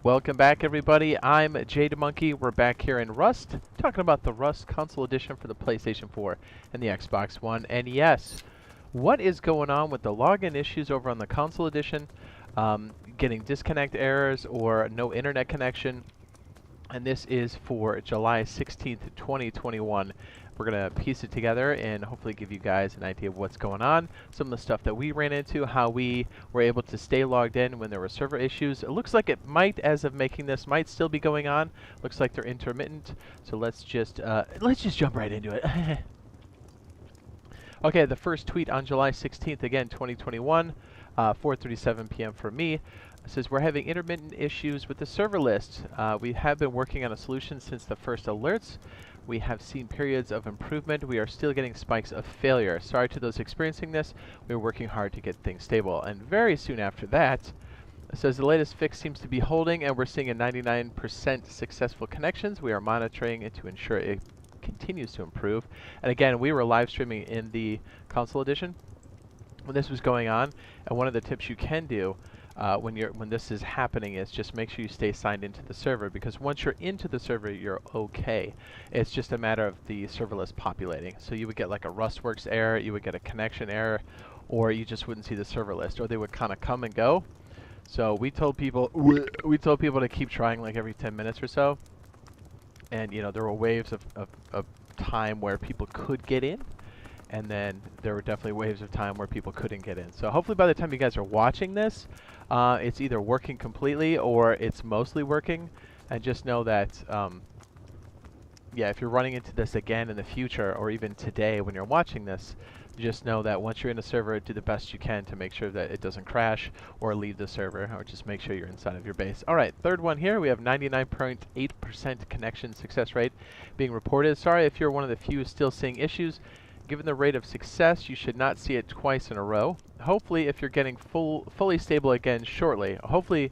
Welcome back, everybody. I'm JadeMonkey. We're back here in Rust, talking about the Rust Console Edition for the PlayStation 4 and the Xbox One. And yes, what is going on with the login issues over on the Console Edition? Getting disconnect errors or no internet connection. And this is for July 16th, 2021. We're going to piece it together and hopefully give you guys an idea of what's going on, some of the stuff that we ran into, how we were able to stay logged in when there were server issues. It looks like it might, as of making this, might still be going on. Looks like they're intermittent. So let's just jump right into it. Okay, the first tweet on July 16th, again, 2021, 4:37 p.m. for me. It says, we're having intermittent issues with the server list. We have been working on a solution since the first alerts. We have seen periods of improvement. We are still getting spikes of failure. Sorry to those experiencing this. We're working hard to get things stable. And very soon after that, it says the latest fix seems to be holding and we're seeing a 99% successful connections. We are monitoring it to ensure it continues to improve. And again, we were live streaming in the console edition when this was going on. And one of the tips you can do when this is happening is just make sure you stay signed into the server, because once you're into the server, you're okay. It's just a matter of the server list populating. So you would get like a Rustworks error, you would get a connection error, or you just wouldn't see the server list, or they would kind of come and go. So we told people to keep trying like every 10 minutes or so. And you know, there were waves of time where people could get in, and then there were definitely waves of time where people couldn't get in. So hopefully by the time you guys are watching this, it's either working completely or it's mostly working. And just know that, yeah, if you're running into this again in the future, or even today when you're watching this, just know that once you're in a server, do the best you can to make sure that it doesn't crash or leave the server, or just make sure you're inside of your base. All right, third one here, we have 99.8% connection success rate being reported. Sorry if you're one of the few still seeing issues. Given the rate of success, you should not see it twice in a row. Hopefully, if you're getting fully stable again shortly, hopefully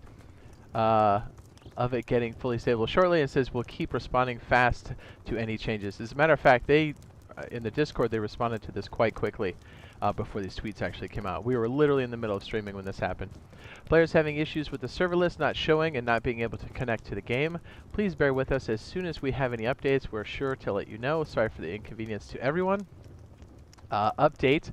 of it getting fully stable shortly, it says we'll keep responding fast to any changes. As a matter of fact, they in the Discord, they responded to this quite quickly before these tweets actually came out. We were literally in the middle of streaming when this happened. Players having issues with the server list not showing and not being able to connect to the game. Please bear with us. As soon as we have any updates, we're sure to let you know. Sorry for the inconvenience to everyone. Update: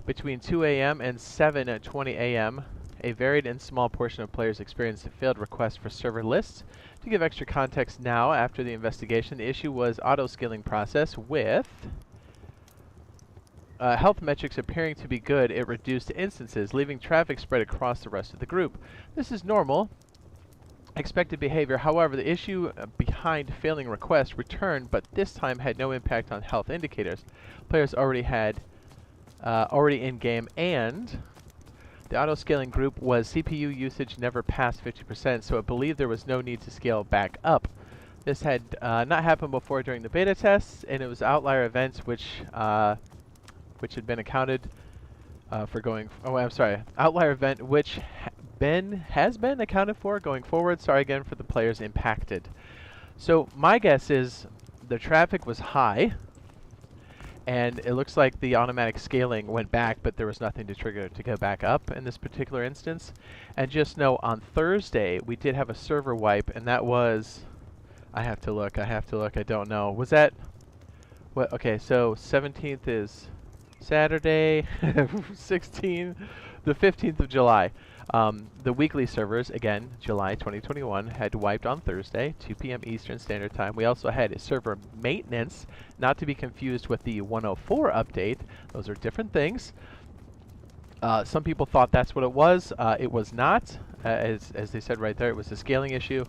between 2 a.m. and 7:20 a.m. a varied and small portion of players experienced a failed request for server lists. To give extra context now, after the investigation, the issue was auto-scaling process with health metrics appearing to be good. It reduced instances, leaving traffic spread across the rest of the group. This is normal, expected behavior. However, the issue behind failing requests returned, but this time had no impact on health indicators. Players already in-game, and the auto-scaling group was CPU usage never passed 50%, so it believed there was no need to scale back up. This had not happened before during the beta tests, and it was outlier events which had been accounted for going. Oh, I'm sorry, outlier event which has been accounted for going forward. Sorry again for the players impacted. So my guess is the traffic was high, and it looks like the automatic scaling went back, but there was nothing to trigger it to go back up in this particular instance. And just know, on Thursday, we did have a server wipe, and that was, I have to look, I don't know. Was that, what, okay, so 17th is Saturday, 16th, the 15th of July. The weekly servers, again, July 2021, had wiped on Thursday, 2 p.m. Eastern Standard Time. We also had a server maintenance, not to be confused with the 104 update. Those are different things. Some people thought that's what it was. It was not. As they said right there, it was a scaling issue.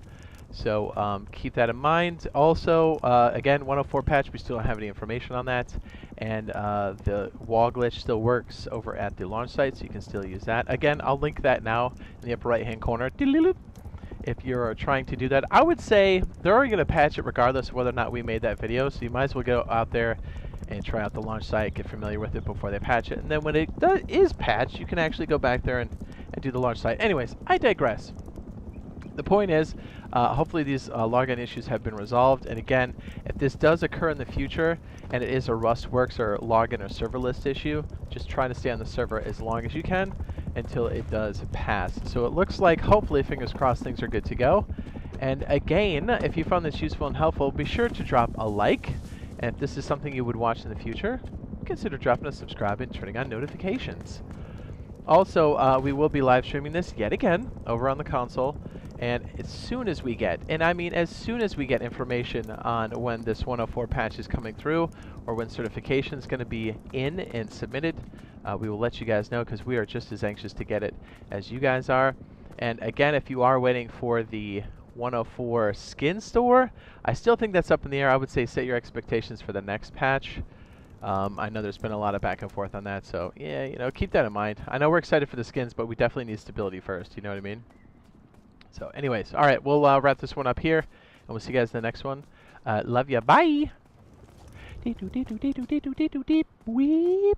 So keep that in mind. Also, again, 104 patch, we still don't have any information on that. And the wall glitch still works over at the launch site, so you can still use that. Again, I'll link that now in the upper right-hand corner. If you're trying to do that, I would say they're already going to patch it regardless of whether or not we made that video. So you might as well go out there and try out the launch site, get familiar with it before they patch it. And then when it is patched, you can actually go back there and do the launch site. Anyways, I digress. The point is, hopefully these login issues have been resolved. And again, if this does occur in the future, and it is a Rustworks or login or server list issue, just try to stay on the server as long as you can. until it does pass. So it looks like, hopefully, fingers crossed, things are good to go. And again, if you found this useful and helpful, be sure to drop a like. And if this is something you would watch in the future, consider dropping a subscribe and turning on notifications. Also, we will be live streaming this yet again over on the console. And as soon as we get, and I mean as soon as we get information on when this 104 patch is coming through or when certification is going to be in and submitted, we will let you guys know, because we are just as anxious to get it as you guys are. And again, if you are waiting for the 104 skin store, I still think that's up in the air. I would say set your expectations for the next patch. I know there's been a lot of back and forth on that, so yeah, you know, keep that in mind. I know we're excited for the skins, but we definitely need stability first, you know what I mean? So anyways, all right, we'll wrap this one up here, and we'll see you guys in the next one. Love ya, bye! Weep.